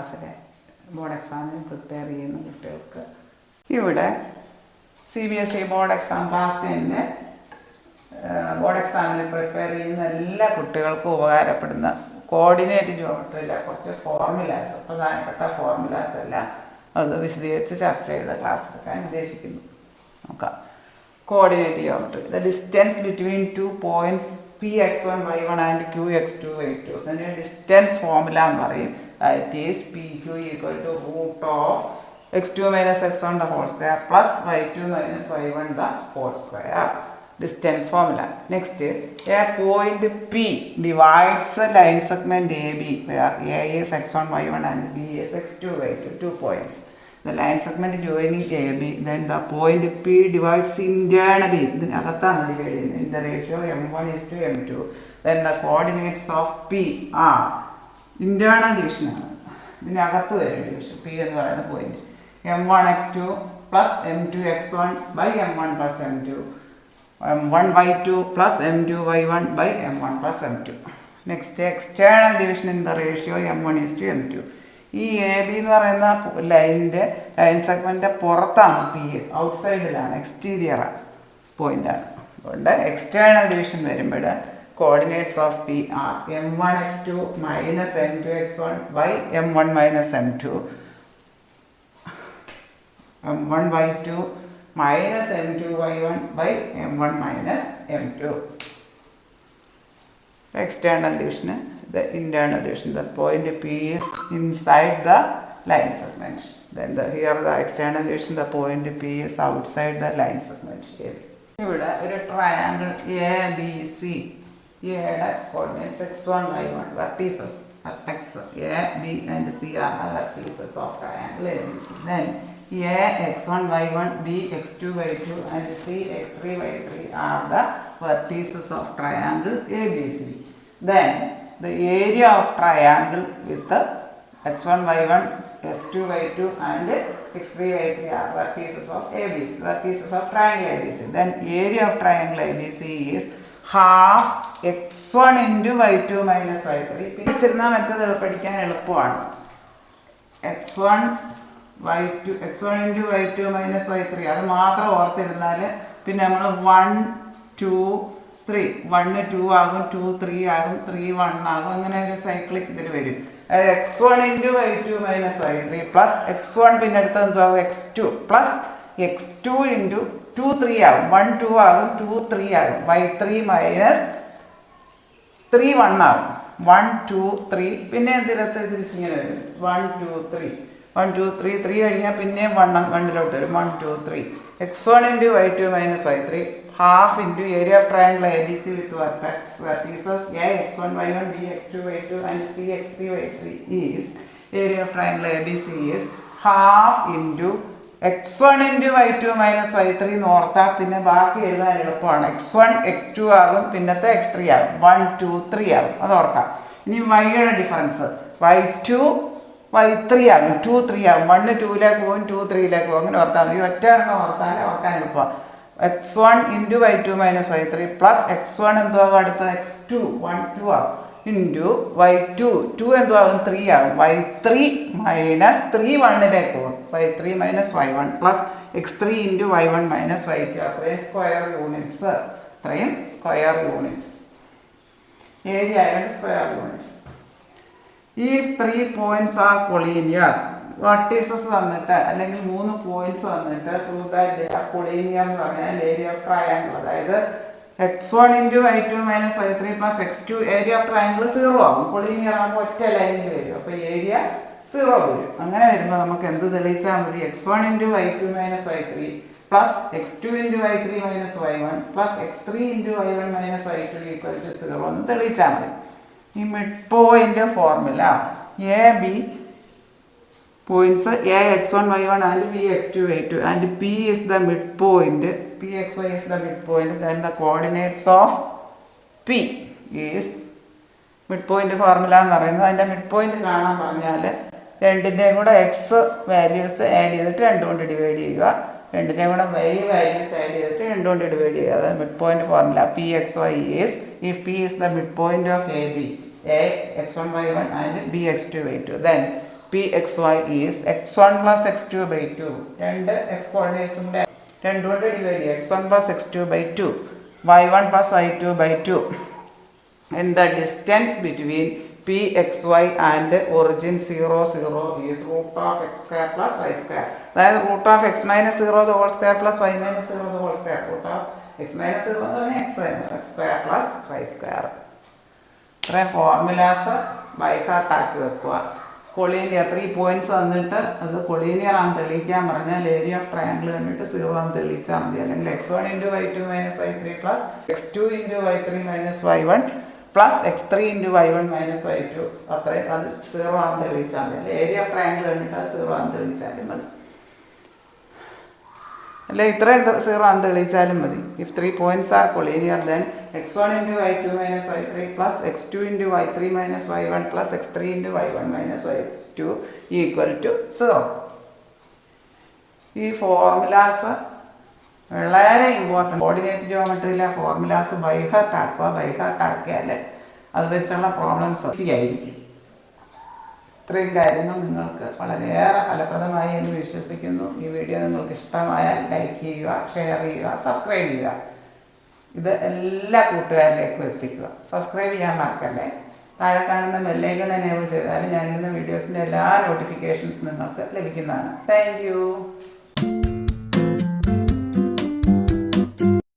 ക്ലാസ്സിലെ ബോർഡ് എക്സാമിന് പ്രിപ്പയർ ചെയ്യുന്ന കുട്ടികൾക്ക് ഇവിടെ CBSE board exam class 10 board എക്സാമിന് പ്രിപ്പയർ ചെയ്യുന്ന എല്ലാ കുട്ടികൾക്കും ഉപകാരപ്പെടുന്ന കോർഡിനേറ്റ് ജിയോമെട്രിയിലെ കുറച്ച് ഫോർമുലാസ്, പ്രധാനപ്പെട്ട ഫോർമുലാസ് എല്ലാം അത് വിശദീകരിച്ച് ചർച്ച ചെയ്ത ക്ലാസ് എടുക്കാൻ ഉദ്ദേശിക്കുന്നു. നോക്കാം. Coordinate geometry, the distance between 2 points Px1 y1 and Qx2 y2. അതിന് ഡിസ്റ്റൻസ് ഫോർമുല എന്ന് പറയും. That is PQ equal to root of x2 minus x1 the whole square plus y2 minus y1 the whole square. Distance formula. Next, a point P divides the line segment AB where A is x1 y1 and B is x2 y2, 2 points. The line segment joining AB, then the point P divides internally in the ratio m1 is to m2. Then the coordinates of P are internal division. ഇതിനകത്ത് വരും division. P എന്ന് പറയുന്ന point m1 x2 plus m2 x1 by m1 plus m2, m1 y2 plus m2 y1 by m1 plus m2. Next, external division in the ratio m1 is to m2. ഈ A B എന്ന് പറയുന്ന line സെഗ്മെൻറ്റിൻ്റെ പുറത്താണ് P, ഔട്ട്സൈഡിലാണ്, എക്സ്റ്റീരിയറാണ്, പോയിൻ്റാണ്. അതുകൊണ്ട് external division വരുമ്പോൾ coordinates of P are m1 x2 minus m2 x1 by m1 minus m2, m1 y2 minus m2 y1 by m1 minus m2. External division, the internal division, the point P is inside the line segment. Then here the external division, the point P is outside the line segment. ഇവിടെ ഒരു triangle A B C, എയുടെ coordinates x1 y1 vertices, vertex A, B and C are the vertices of triangle ABC. Then A x1 y1, B x2 y2 and C x3 y3 are the vertices of triangle ABC. Then the area of triangle with the x1 y1, x2 y2 and x3 y3 are vertices of ABC, vertices of triangle ABC. Then area of triangle ABC is half x1 into y2 minus y3. പിന്നെ ചെറുന്ന method പഠിക്കാൻ എളുപ്പമാണ്. x1 into y2 minus y3 അത് മാത്രം ഓർത്തിരുന്നാൽ പിന്നെ നമ്മൾ 1 2 3 1 2 ആകും, 2 3 ആകും, 3 1 ആകും, അങ്ങനെ ഒരു സൈക്ലിക് ഇതിൽ വരും. അതായത് x1 into y2 minus y3 plus x1 പിന്നെ അടുത്ത എന്താകും x2 പ്ലസ് x2 into 2 3 ആകും, 1 2 ആകും, 2 3 ആകും, y3 മൈനസ് 3 1 ആകും, 1 2 3 പിന്നെ എന്തിനകത്ത് തിരിച്ചിങ്ങനെ വരും 1 2 3 1 2 3 3 കഴിഞ്ഞാൽ പിന്നെ 1 വരും 1 2 3. x1 into y2 minus y3 half into area of triangle ABC with vertices A x1 y1, B x2 y2 and C x3 y3 is area of triangle ABC is half into x1 into y2 minus y3 എന്ന് ഓർത്താൽ പിന്നെ ബാക്കി എഴുതാൻ എളുപ്പമാണ്. x1 x2 ആകും, പിന്നത്തെ x3 ആകും, 1 2 3 ആകും, അത് ഓർക്കാം. ഇനി y-യുടെ ഡിഫറൻസ് y2 y3 ആകും, 2 3 ആകും, 1 2ലേക്ക് പോകും, 2 3ലേക്ക് പോകും, അങ്ങനെ ഓർത്താൽ മതി. ഒറ്റ എണ്ണം ഓർത്താലേ ഓർക്കാൻ എളുപ്പമാണ്. x1 into y2 minus y3 plus x1 എന്തുവാകും അടുത്ത x2 1 2 ആകും ഇൻറ്റു y2 2 എന്തുവാകും 3 ആകും, y3 മൈനസ് 3 1ലേക്ക് പോകും, y3 minus y1 plus x3 into y1 minus y2. അത്രയും സ്ക്വയർ യൂണിറ്റ്സ്, അത്രയും സ്ക്വയർ യൂണിറ്റ്സ്, ഏരിയ ആയതുകൊണ്ട് സ്ക്വയർ യൂണിറ്റ്സ്. ഈ 3 points are collinear, vertices തന്നിട്ട് അല്ലെങ്കിൽ 3 points തന്നിട്ട് prove that they are collinear എന്ന് പറഞ്ഞാൽ ഏരിയ ഓഫ് ട്രയാങ്കിൾ, അതായത് x1 into y2 minus y3 plus x2 area of triangle 0 ആകും. കൊളീനിയർ ആകുമ്പോൾ ഒറ്റ ലൈനിൽ വരും, അപ്പോൾ ഏരിയ 0 വരും. അങ്ങനെ വരുമ്പോൾ നമുക്ക് എന്ത് തെളിയിച്ചാൽ മതി, x1 into y2 minus y3 plus x2 into y3 minus y1 plus x3 into y1 minus y2 equal to 0 എന്ന് തെളിയിച്ചാൽ മതി. ഈ mid point formula A B points A x1 y1 and B x2 y2 and P is the midpoint, P xy is the midpoint, then the coordinates of P is midpoint formula എന്ന് പറയുന്നത്. അതിൻ്റെ midpoint കാണാൻ പറഞ്ഞാൽ രണ്ടിൻ്റെയും കൂടെ X values add ചെയ്തിട്ട് 2 കൊണ്ട് divide ചെയ്യുക, രണ്ടിൻ്റെയും കൂടെ വൈ വാല്യൂസ് ആഡ് ചെയ്തിട്ട് 2 കൊണ്ട് ഡിവൈഡ് ചെയ്യുക. അതാണ് midpoint formula. P xy is, if P is the midpoint of AB, A x1 y1 and B x2 y2, then P X Y is x1 plus x2 by 2. രണ്ട് X കോർഡിനേറ്റ്സും കൂടെ 2 കൊണ്ട് divide ചെയ്യുക. x1 plus x2 by 2, y1 plus y2 by 2. And the distance between pxy and origin 0, 0 is root of x square plus y square. അതായത് root of x minus 0 the whole square plus y minus 0 the whole square. Root of x minus 0 എന്ന് പറഞ്ഞാൽ x square plus y square. ഇത്രയും formulas by heart ആക്കി വെക്കുക. Collinear 3 points തന്നിട്ട് അത് collinear ആണെന്ന് തെളിയിക്കാൻ പറഞ്ഞാൽ ഏരിയ ഓഫ് ട്രയാങ്കിൾ കണ്ടിട്ട് 0 ആണെന്ന് തെളിയിച്ചാൽ മതി. അല്ലെങ്കിൽ x1 into y2 minus y3 plus x2 into y3 minus y1 plus x3 into y1 minus y2. അത്രയും അത് 0 ആണെന്ന് തെളിയിച്ചാൽ മതി. അല്ലെങ്കിൽ ഏരിയ ഓഫ് ട്രയാങ്കിൾ കണ്ടിട്ട് 0 ആണെന്ന് തെളിയിച്ചാലും മതി. അല്ലെ ഇത്രയും 0 ആണെന്ന് തെളിയിച്ചാലും മതി. If 3 points are collinear then x1 into y2 minus y3 plus x2 into y3 minus y1 plus x3 into y1 minus y2 equal to 0. ഈ ഫോർമുലാസ് വളരെ ഇമ്പോർട്ടൻറ്റ്. കോർഡിനേറ്റ് ജിയോമെട്രിയിലെ ഫോർമുലാസ് ബൈ ഹാർട്ട് ആക്കുക. ബൈ ഹാർട്ട് ആക്കിയാൽ അത് വെച്ചുള്ള problems easy ആയിരിക്കും. ഇത്രയും കാര്യങ്ങൾ നിങ്ങൾക്ക് വളരെയേറെ ഫലപ്രദമായി എന്ന് വിശ്വസിക്കുന്നു. ഈ വീഡിയോ നിങ്ങൾക്ക് ഇഷ്ടമായാൽ ലൈക്ക് ചെയ്യുക, ഷെയർ ചെയ്യുക, സബ്സ്ക്രൈബ് ചെയ്യുക. ഇത് എല്ലാ കൂട്ടുകാരിലേക്കും എത്തിക്കുക. സബ്സ്ക്രൈബ് ചെയ്യാൻ മറക്കല്ലേ. താഴെ കാണുന്ന ബെല്ലൈക്കൺ എനേബിൾ ചെയ്താൽ ഞാനിടുന്ന വീഡിയോസിൻ്റെ എല്ലാ നോട്ടിഫിക്കേഷൻസ് നിങ്ങൾക്ക് ലഭിക്കുന്നതാണ്. Thank you.